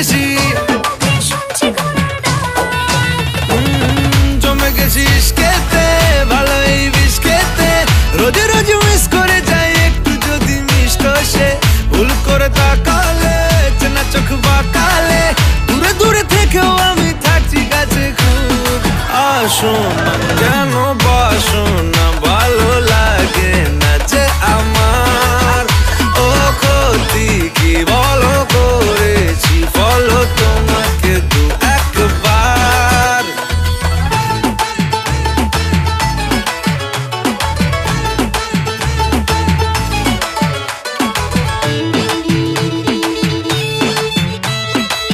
বেশি জমে গেছি ইশকেতে, ভালোই বিষ খেতে, রোজ রোজ মিস করে যাই একটু যদি মিষ্ট সে। ভুল করে তাকালে চেনা চোখ বাঁকালে, দূরে দূরে থেকেও আমি থাকছি কাছে খুব। আসুন কেন